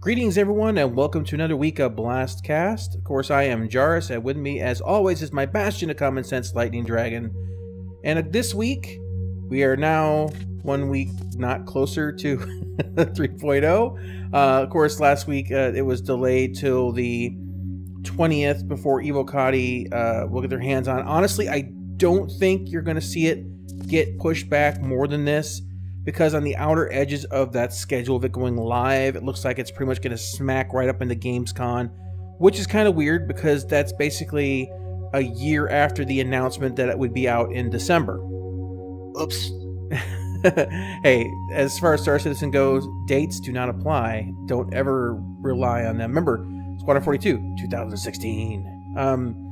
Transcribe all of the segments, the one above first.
Greetings, everyone, and welcome to another week of BlastCast. Of course, I am Jarus, and with me, as always, is my bastion of common sense, Lightning Dragon. And this week, we are now 1 week not closer to 3.0. Of course, last week it was delayed till the 20th before Evocati will get their hands on it. Honestly, I don't think you're going to see it get pushed back more than this, because on the outer edges of that schedule of it going live, it looks like it's pretty much going to smack right up into Gamescom, which is kind of weird because that's basically a year after the announcement that it would be out in December. Oops. Hey, as far as Star Citizen goes, dates do not apply. Don't ever rely on them. Remember, Squadron 42, 2016.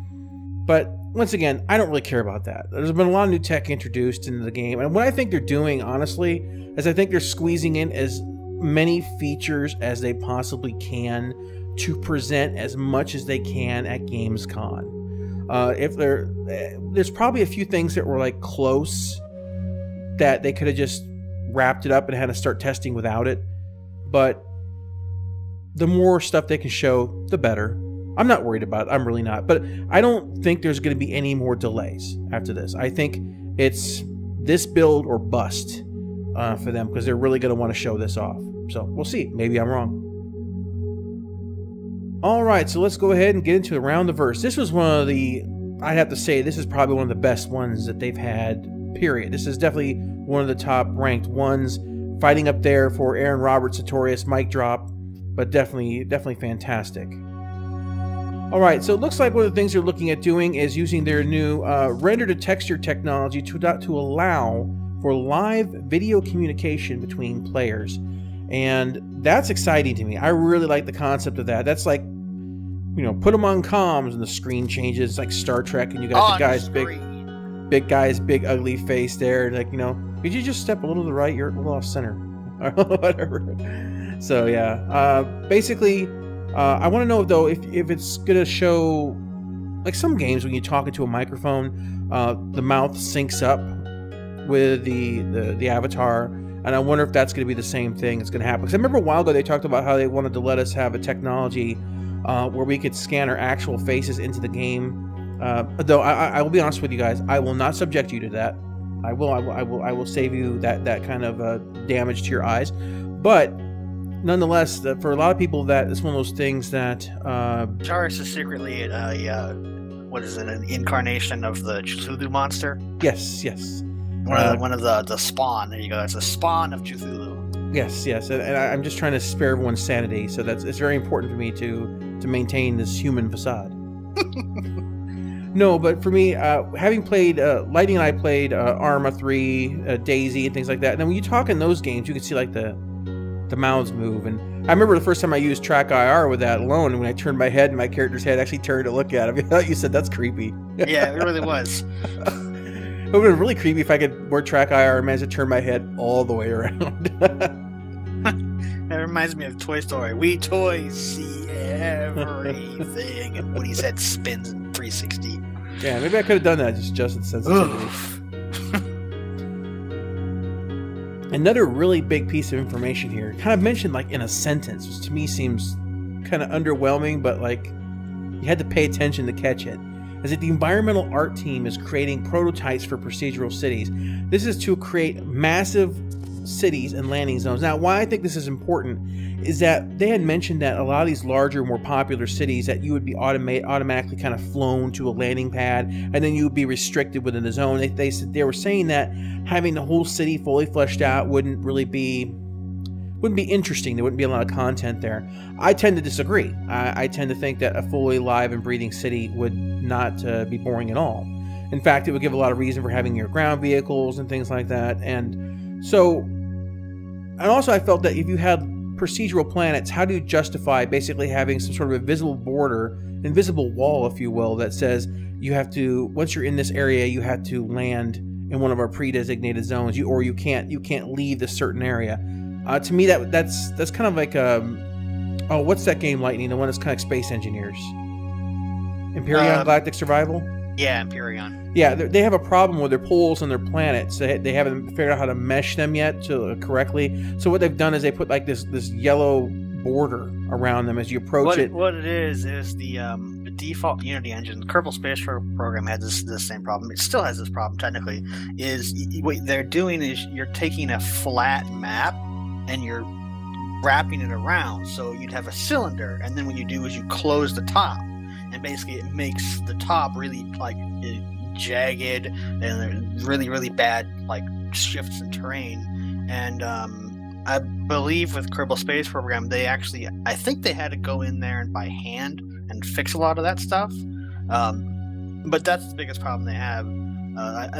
But once again, I don't really care about that. There's been a lot of new tech introduced into the game, and what I think they're doing, honestly, is I think they're squeezing in as many features as they possibly can to present as much as they can at Gamescom. There's probably a few things that were like close that they could have just wrapped it up and had to start testing without it, but the more stuff they can show, the better. I'm not worried about it. I'm really not. But I don't think there's going to be any more delays after this. I think it's this build or bust for them, because they're really going to want to show this off. So we'll see. Maybe I'm wrong. All right, so let's go ahead and get into Around the Verse. This was one of the, I'd have to say, this is probably one of the best ones that they've had, period. This is definitely one of the top ranked ones, fighting up there for Aaron Roberts' Sartorius mic drop, but definitely fantastic. All right, so it looks like one of the things they're looking at doing is using their new render-to-texture technology to allow for live video communication between players. And that's exciting to me. I really like the concept of that. That's like, you know, put them on comms and the screen changes. It's like Star Trek, and you got the guy's big ugly face there. Like, you know, could you just step a little to the right? You're a little off center. Or whatever. So, yeah. Basically, I want to know, though, if it's going to show, like some games when you talk into a microphone, the mouth syncs up with the avatar, and I wonder if that's going to be the same thing that's going to happen. Because I remember a while ago they talked about how they wanted to let us have a technology where we could scan our actual faces into the game. Though I will be honest with you guys, I will not subject you to that. I will save you that kind of damage to your eyes, but nonetheless, for a lot of people, that is one of those things that Jarus is secretly what is it? An incarnation of the Cthulhu monster. Yes. One of the spawn. There you go. It's a spawn of Cthulhu. Yes, and I'm just trying to spare everyone's sanity, so it's very important for me to maintain this human facade. No, but for me, having played, Lightning and I played Arma 3, Daisy, and things like that. And then when you talk in those games, you can see like the mouths move. And I remember the first time I used Track IR with that alone, and when I turned my head and my character's head actually turned to look at him, I thought you said that's creepy. Yeah, it really was. It would have been really creepy if I could work Track IR and manage to turn my head all the way around. That reminds me of Toy Story. We toys see everything, and Woody's head spins in 360. Yeah, maybe I could have done that, just adjusted sensitivity. Another really big piece of information here, kind of mentioned like in a sentence, which to me seems kind of underwhelming, but like you had to pay attention to catch it, is that the environmental art team is creating prototypes for procedural cities. This is to create massive cities and landing zones. Now, why I think this is important is that they had mentioned that a lot of these larger, more popular cities, that you would be automatically kind of flown to a landing pad, and then you would be restricted within the zone. They were saying that having the whole city fully fleshed out wouldn't be interesting. There wouldn't be a lot of content there. I tend to disagree. I tend to think that a fully live and breathing city would not be boring at all. In fact, it would give a lot of reason for having your ground vehicles and things like that. And so, and also I felt that if you had procedural planets, how do you justify basically having some sort of invisible border, invisible wall, if you will, that says you have to, once you're in this area, you have to land in one of our pre-designated zones, or you can't leave this certain area. To me, that's kind of like oh, what's that game, Lightning? The one that's kind of Space Engineers, Empyrean Galactic Survival. Yeah, Empyrean. Yeah, they have a problem with their poles and their planets. They haven't figured out how to mesh them yet correctly. So what they've done is they put like this yellow border around them as you approach it. What it is the default Unity engine. The Kerbal Space Program had this same problem. It still has this problem technically. Is what they're doing is you're taking a flat map and you're wrapping it around, so you'd have a cylinder, and then what you do is you close the top, and basically it makes the top really like jagged and really, really bad like shifts in terrain. And I believe with Kerbal Space Program, I think they had to go in there and by hand and fix a lot of that stuff. But that's the biggest problem they have.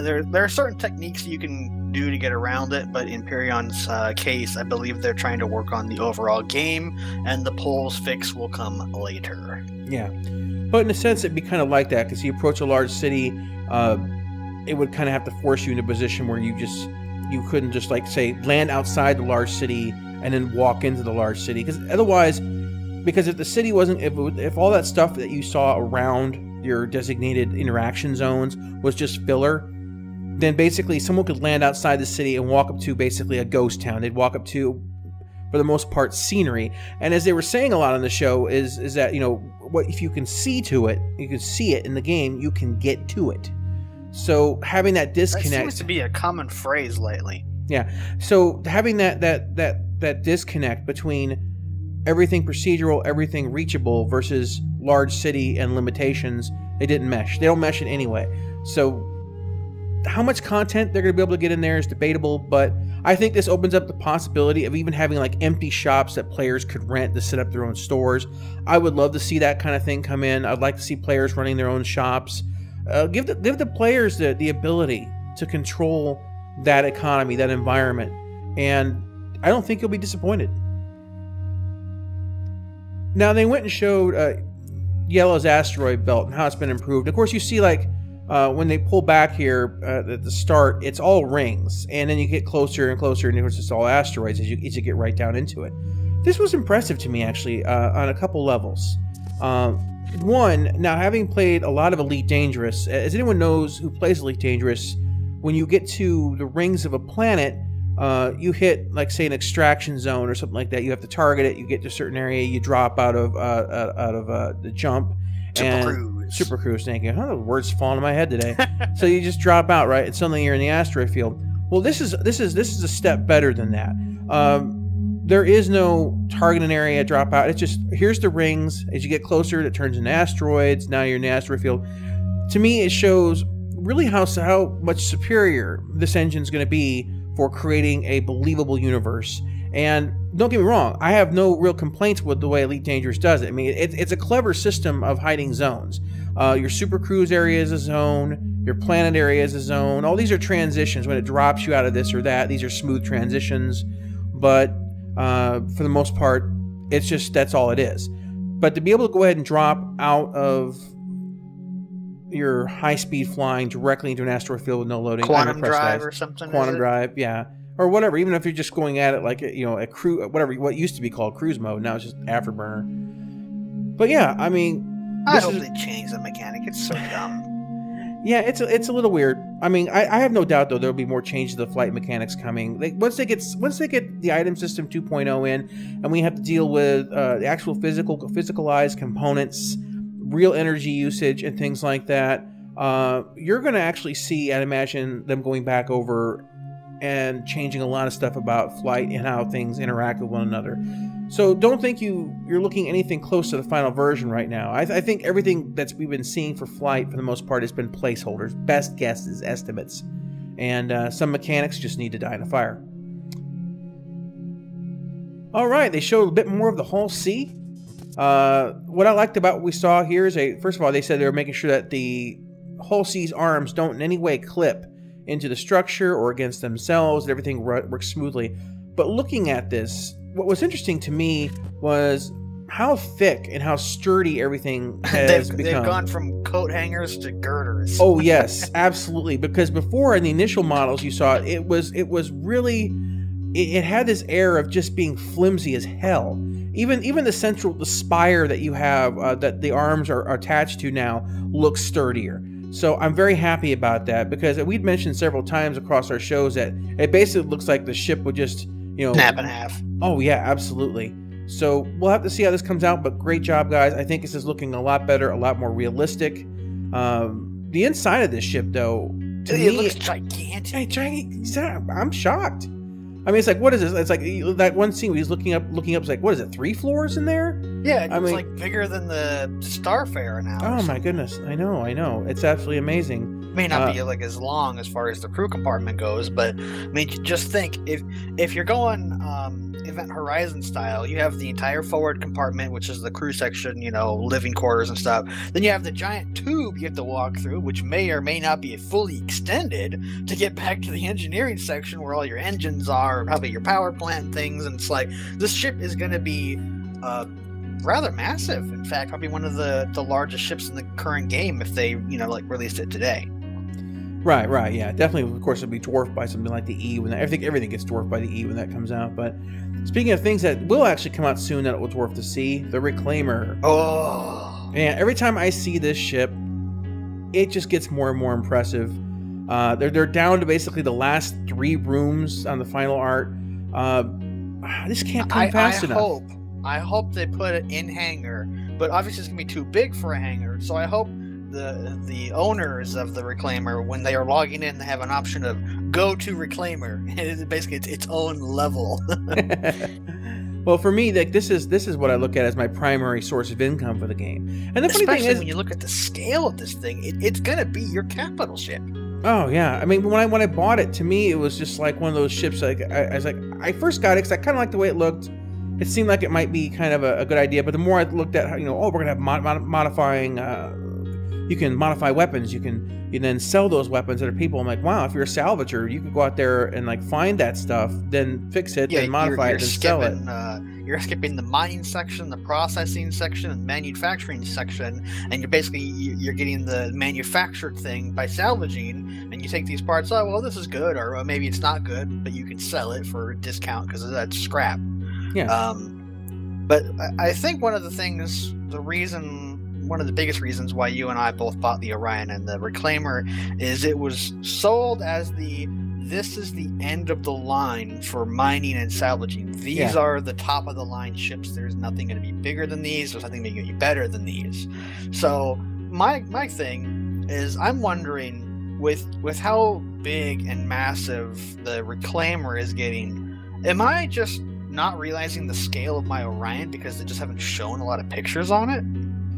There are certain techniques you can do to get around it, but in Perion's case, I believe they're trying to work on the overall game, and the polls fix will come later. Yeah, but in a sense, it'd be kind of like that, because you approach a large city, it would kind of have to force you in a position where you couldn't just, like, say, land outside the large city and then walk into the large city, because otherwise, because if the city wasn't, if all that stuff that you saw around your designated interaction zones was just filler, then basically someone could land outside the city and walk up to basically a ghost town. They'd walk up to, for the most part, scenery. And as they were saying a lot on the show is that, you know, what if you can see to it, you can see it in the game, you can get to it. So having that disconnect, that seems to be a common phrase lately. Yeah. So having that disconnect between everything procedural, everything reachable versus large city and limitations, they didn't mesh. They don't mesh it anyway. So how much content they're going to be able to get in there is debatable, but I think this opens up the possibility of even having like empty shops that players could rent to set up their own stores. I would love to see that kind of thing come in. I'd like to see players running their own shops. Give the players the ability to control that economy, that environment, and I don't think you'll be disappointed. Now, they went and showed Yellow's asteroid belt and how it's been improved. Of course, you see, like, when they pull back here at the start, it's all rings. And then you get closer and closer, and it's just all asteroids as you get right down into it. This was impressive to me, actually, on a couple levels. One, now having played a lot of Elite Dangerous, as anyone knows who plays Elite Dangerous, when you get to the rings of a planet, you hit, like, say, an extraction zone or something like that. You have to target it. You get to a certain area. You drop out of the jump. Super Cruise. Thank you. I don't know, the words falling in my head today. So you just drop out, right? And suddenly you're in the asteroid field. Well, this is a step better than that. There is no targeting area, drop out. It's just, here's the rings. As you get closer, it turns into asteroids. Now you're in the asteroid field. To me, it shows really how much superior this engine's going to be for creating a believable universe. And don't get me wrong, I have no real complaints with the way Elite Dangerous does it. I mean, it's a clever system of hiding zones. Your Super Cruise area is a zone, your planet area is a zone. All these are transitions. When it drops you out of this or that, these are smooth transitions. But for the most part, it's just, that's all it is. But to be able to go ahead and drop out of your high-speed flying directly into an asteroid field with no loading. Quantum drive or something? Quantum drive, yeah. Or whatever, even if you're just going at it like, a crew, whatever, what used to be called cruise mode, now it's just afterburner. But yeah, I mean... I hope they change the mechanic. It's so dumb. Yeah, it's a little weird. I mean, I have no doubt, though, there'll be more changes to the flight mechanics coming. Once they get the item system 2.0 in, and we have to deal with the actual physicalized components, real energy usage, and things like that, you're going to actually see, I'd imagine, them going back over and changing a lot of stuff about flight and how things interact with one another. So don't think you're looking anything close to the final version right now. I think everything we've been seeing for flight, for the most part, has been placeholders, best guesses, estimates, and some mechanics just need to die in a fire. All right, they showed a bit more of the Hull C. What I liked about what we saw here is, first of all, they said they were making sure that the Hull C's arms don't in any way clip into the structure or against themselves, and everything works smoothly. But looking at this, what was interesting to me was how thick and how sturdy everything has become. They've gone from coat hangers to girders. Oh yes, absolutely. Because before, in the initial models you saw, it was really, it had this air of just being flimsy as hell. Even the spire that you have, that the arms are attached to now, looks sturdier. So I'm very happy about that, because we'd mentioned several times across our shows that it basically looks like the ship would just, snap in half. Oh yeah, absolutely. So we'll have to see how this comes out, but great job, guys. I think this is looking a lot better, a lot more realistic. The inside of this ship, though, to me, it looks gigantic. I'm shocked. I mean, it's like, what is this? It's like that one scene where he's looking up. It's like, what is it? 3 floors in there? Yeah, it's like bigger than the Starfarer now. Oh my goodness! I know. It's absolutely amazing. It may not be like as long as far as the crew compartment goes, but I mean, just think if you're going Event Horizon style, you have the entire forward compartment, which is the crew section, living quarters and stuff. Then you have the giant tube you have to walk through, which may or may not be fully extended to get back to the engineering section where all your engines are, probably your power plant things. And it's like, this ship is going to be rather massive. In fact, probably one of the largest ships in the current game if they, released it today. Right, yeah, definitely. Of course, it'll be dwarfed by something like the E when I think everything gets dwarfed by the E when that comes out. But speaking of things that will actually come out soon that will dwarf the C, the Reclaimer. Oh man! Every time I see this ship, it just gets more and more impressive. They're down to basically the last 3 rooms on the final art. This can't come fast enough. I hope they put it in hangar, but obviously it's gonna be too big for a hangar. So I hope the owners of the Reclaimer, when they are logging in, they have an option of go to Reclaimer, and basically it's its own level. Well, for me, like this is what I look at as my primary source of income for the game. And the funny thing is, when you look at the scale of this thing, it's gonna be your capital ship. Oh yeah, I mean, when I bought it, to me it was just like one of those ships. Like I first got it because I kind of liked the way it looked. It seemed like it might be kind of a good idea. But the more I looked at, we're gonna have modifying. You can modify weapons. You then sell those weapons to other people. I'm like, wow, if you're a salvager, you could go out there and like find that stuff, then fix it, then modify it, and sell it. You're skipping the mining section, the processing section, and the manufacturing section, and you're getting the manufactured thing by salvaging. And you take these parts. Oh, well, this is good, or maybe it's not good, but you can sell it for a discount because that's scrap. Yeah. But I think one of the biggest reasons why you and I both bought the Orion and the Reclaimer is it was sold as this is the end of the line for mining and salvaging. These are the top of the line ships. There's nothing going to be bigger than these. There's nothing going to be better than these. So my thing is, I'm wondering with how big and massive the Reclaimer is getting, am I just not realizing the scale of my Orion because they just haven't shown a lot of pictures on it?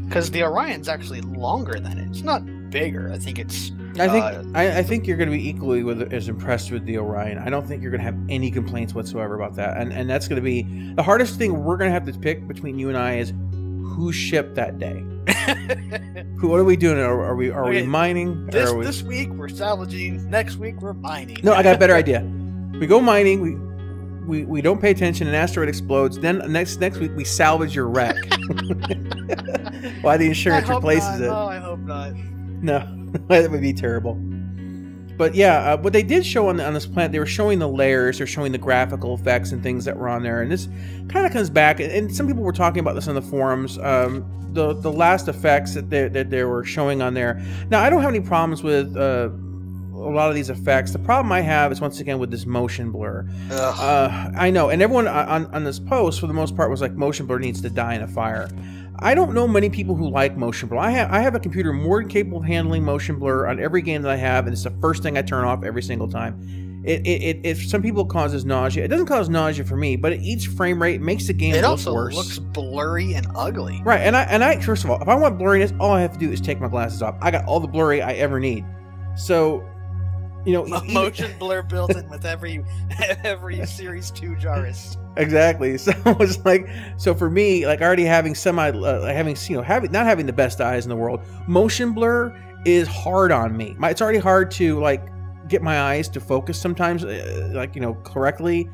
Because the Orion's actually longer than it. It's not bigger. I think it's. I think you're going to be equally as impressed with the Orion. I don't think you're going to have any complaints whatsoever about that. And that's going to be the hardest thing we're going to have to pick between you and I is who shipped that day. What are we doing? Are we mining? This week we're salvaging. Next week we're mining. No, I got a better idea. We go mining. We don't pay attention. An asteroid explodes. Then next week we salvage your wreck. Why the insurance replaces it? Oh, I hope not. No, that would be terrible. But yeah, what they did show on this planet, they were showing the layers, they're showing the graphical effects and things that were on there, and this kind of comes back. And some people were talking about this on the forums. The last effects that they were showing on there. Now, I don't have any problems with a lot of these effects. The problem I have is once again with this motion blur. I know, and everyone on this post for the most part was like, motion blur needs to die in a fire. I don't know many people who like motion blur. I have a computer more than capable of handling motion blur on every game that I have, and it's the first thing I turn off every single time. It some people causes nausea. It doesn't cause nausea for me, but each frame rate makes the game look worse. It also looks blurry and ugly. Right, and I first of all, if I want blurriness, all I have to do is take my glasses off. I got all the blurry I ever need. So, motion blur built in with every Series 2 Jaris. Exactly. So it's like, so for me, like already having not having the best eyes in the world, motion blur is hard on me. It's already hard to like get my eyes to focus sometimes, correctly,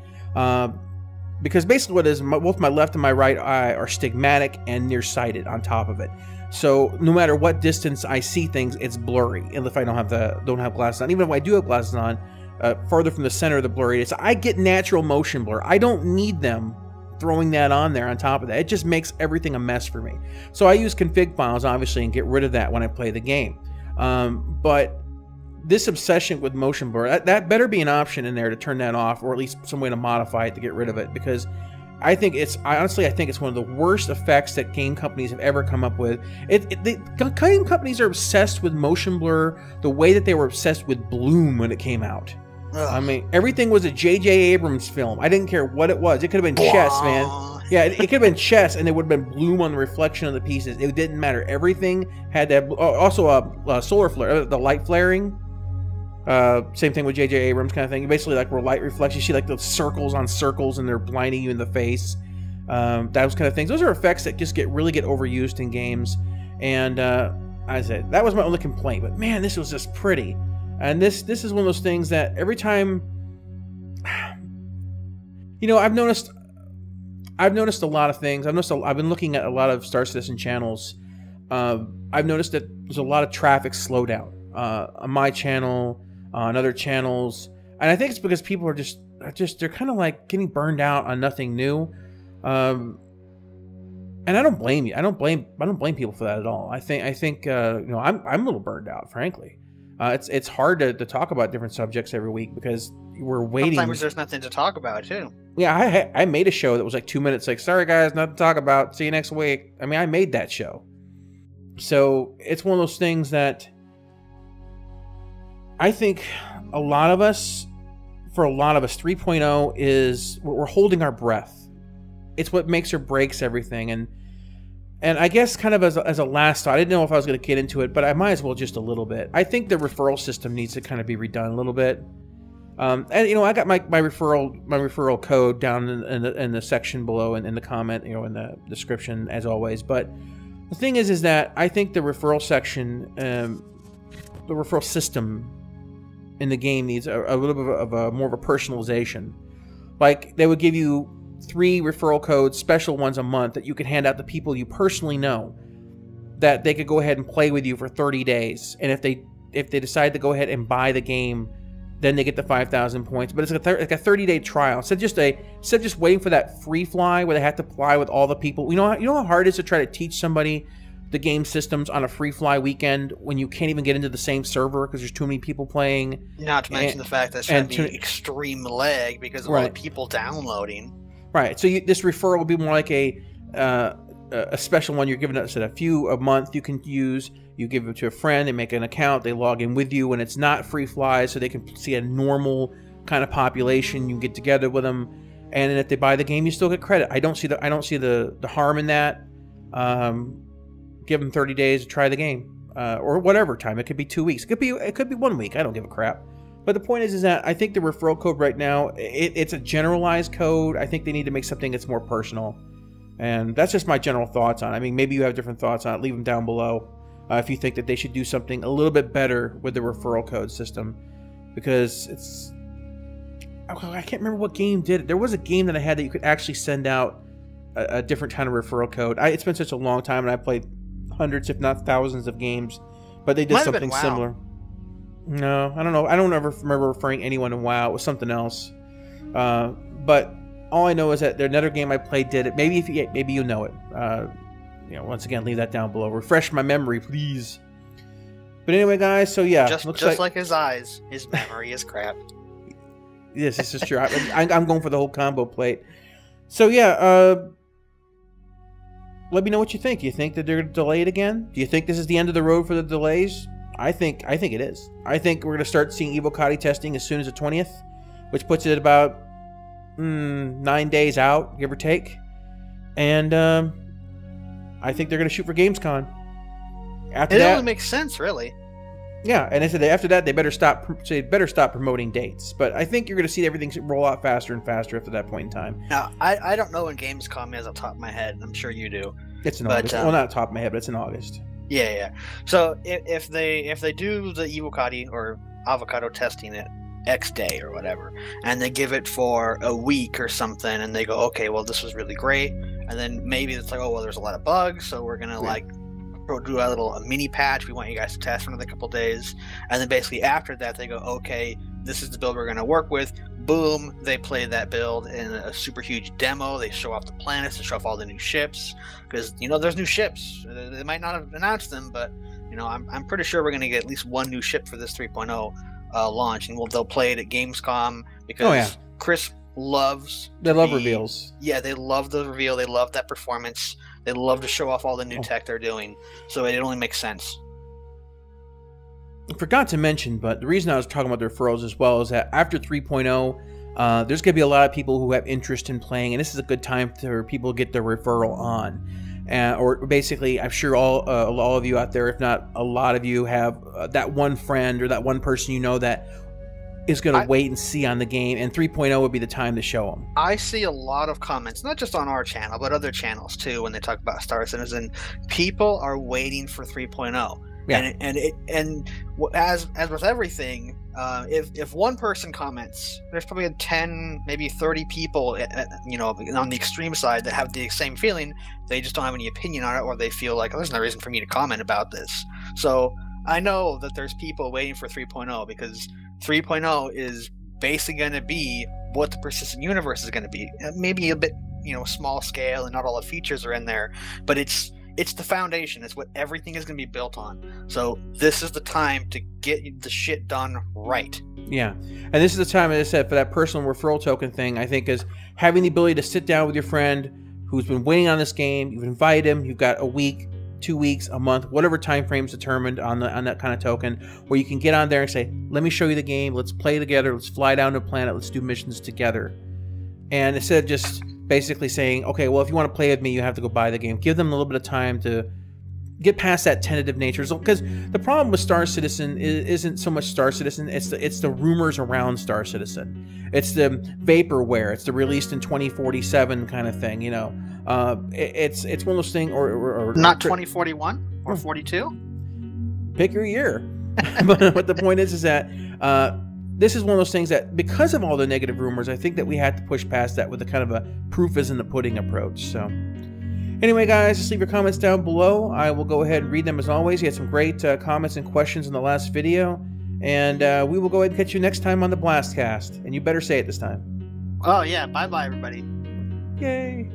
because basically what it is, both my left and my right eye are stigmatic and nearsighted on top of it. So no matter what distance I see things, it's blurry. And if I don't have glasses on, even if I do have glasses on, farther from the center of the blurriness, I get natural motion blur. I don't need them throwing that on there on top of that. It just makes everything a mess for me. So I use config files, obviously, and get rid of that when I play the game. But this obsession with motion blur, that better be an option in there to turn that off, or at least some way to modify it to get rid of it, because I think it's one of the worst effects that game companies have ever come up with. Game companies are obsessed with motion blur the way that they were obsessed with Bloom when it came out. Ugh. I mean, everything was a J.J. Abrams film. I didn't care what it was. It could have been chess, man. Yeah, it could have been chess, and there would have been Bloom on the reflection of the pieces. It didn't matter. Everything had that. Also, solar flare, the light flaring. Same thing with J.J. Abrams kind of thing. Basically, like where light reflects, you see like the circles on circles, and they're blinding you in the face. Those kind of things. Those are effects that just really get overused in games. And I said that was my only complaint. But man, this was just pretty. And this is one of those things that every time, you know, I've noticed a lot of things. I've been looking at a lot of Star Citizen channels. I've noticed that there's a lot of traffic slowdown on my channel, on other channels, and I think it's because people are just they're kind of like getting burned out on nothing new. And I don't blame you. I don't blame people for that at all. I think you know, I'm a little burned out, frankly. It's hard to talk about different subjects every week because we're waiting. Sometimes there's nothing to talk about too. Yeah, I made a show that was like 2 minutes. Like, sorry guys, nothing to talk about. See you next week. I mean, I made that show. So it's one of those things that I think a lot of us, 3.0 is we're holding our breath. It's what makes or breaks everything. And I guess kind of as a last thought, I didn't know if I was going to get into it, but I might as well just a little bit. I think the referral system needs to kind of be redone a little bit. And you know, I got my referral code down in the section below and in the comment, you know, in the description as always. But the thing is that I think the referral section, the referral system in the game needs a little bit of a more of a personalization. Like they would give you 3 referral codes, special ones a month that you could hand out to people you personally know, that they could go ahead and play with you for 30 days. And if they decide to go ahead and buy the game, then they get the 5,000 points. But it's like a 30-day trial. Instead of just waiting for that free fly where they have to fly with all the people. You know how hard it is to try to teach somebody the game systems on a free fly weekend when you can't even get into the same server because there's too many people playing. Not to mention the fact that it's going to be extreme lag because of all the people downloading. Right. So this referral will be more like a special one you're giving us a few a month you can use. You give it to a friend, they make an account, they log in with you, and it's not free flies, so they can see a normal kind of population. You get together with them, and then if they buy the game, you still get credit. I don't see the harm in that. Give them 30 days to try the game, or whatever time. It could be 2 weeks. It could be 1 week. I don't give a crap. But the point is that I think the referral code right now, it's a generalized code. I think they need to make something that's more personal, and that's just my general thoughts on it. I mean, maybe you have different thoughts on it. Leave them down below. If you think that they should do something a little bit better with the referral code system, because it's, I can't remember what game did it. There was a game that I had that you could actually send out a different kind of referral code. It's been such a long time, and I played hundreds, if not thousands, of games, but they did something similar. No, I don't know. I don't ever remember referring anyone to WoW. It was something else. But all I know is that another game I played did it. Maybe you know it. You know, once again, leave that down below. Refresh my memory, please. But anyway, guys, so yeah. Just like his eyes, his memory is crap. Yes, this is true. I'm going for the whole combo plate. So yeah, let me know what you think. Do you think that they're going to delay it again? Do you think this is the end of the road for the delays? I think it is. I think we're going to start seeing Evocati testing as soon as the 20th, which puts it at about 9 days out, give or take. And I think they're going to shoot for Gamescom. After that, only makes sense, really. Yeah, and I said after that they better stop promoting dates. But I think you're going to see everything roll out faster and faster after that point in time. Now, I don't know when Gamescom is off the top of my head. I'm sure you do. It's in August. Well, not top of my head, but it's in August. Yeah. So if they do the Evocati or avocado testing it X day or whatever, and they give it for a week or something, and they go, okay, well, this was really great, and then maybe it's like, oh, well, there's a lot of bugs, so we're gonna do a mini patch. We want you guys to test for another couple days, and then basically after that they go, okay, this is the build we're gonna work with. Boom, they play that build in a super huge demo. They show off the planets, they show off all the new ships, because there's new ships. They might not have announced them, but I'm pretty sure we're gonna get at least one new ship for this 3.0 launch, and they'll play it at Gamescom because Chris loves. They love reveals. Yeah, they love the reveal. They love that performance. They love to show off all the new tech they're doing. So it only makes sense. I forgot to mention, but the reason I was talking about the referrals as well is that after 3.0, there's going to be a lot of people who have interest in playing, and this is a good time for people to get their referral on. Or basically, I'm sure all of you out there, if not a lot of you, have that one friend or that one person you know that is going to wait and see on the game, and 3.0 would be the time to show them. I see a lot of comments, not just on our channel, but other channels too, when they talk about Star Citizen. People are waiting for 3.0. Yeah. And as with everything, if one person comments, there's probably 10, maybe 30 people, on the extreme side that have the same feeling. They just don't have any opinion on it, or they feel like, oh, there's no reason for me to comment about this. So I know that there's people waiting for 3.0 because 3.0 is basically going to be what the persistent universe is going to be. Maybe a bit, small scale and not all the features are in there, but it's the foundation. It's what everything is going to be built on. So this is the time to get the shit done right. Yeah. And this is the time, as I said, for that personal referral token thing, I think, is having the ability to sit down with your friend who's been waiting on this game. You've invited him. You've got a week, 2 weeks, a month, whatever time frame is determined on that kind of token, where you can get on there and say, let me show you the game. Let's play together. Let's fly down to a planet. Let's do missions together. And instead of just basically saying, okay, well, if you want to play with me, you have to go buy the game. Give them a little bit of time to get past that tentative nature. Because the problem with Star Citizen isn't so much Star Citizen, it's the rumors around Star Citizen. It's the vaporware. It's the released in 2047 kind of thing, It's one of those things, or not 2041 or 42? Pick your year. But the point is that this is one of those things that, because of all the negative rumors, I think that we had to push past that with a kind of a proof is in the pudding approach. So anyway, guys, just leave your comments down below. I will go ahead and read them as always. You had some great comments and questions in the last video. And we will go ahead and catch you next time on the BlastCast. And you better say it this time. Oh, yeah. Bye-bye, everybody. Yay.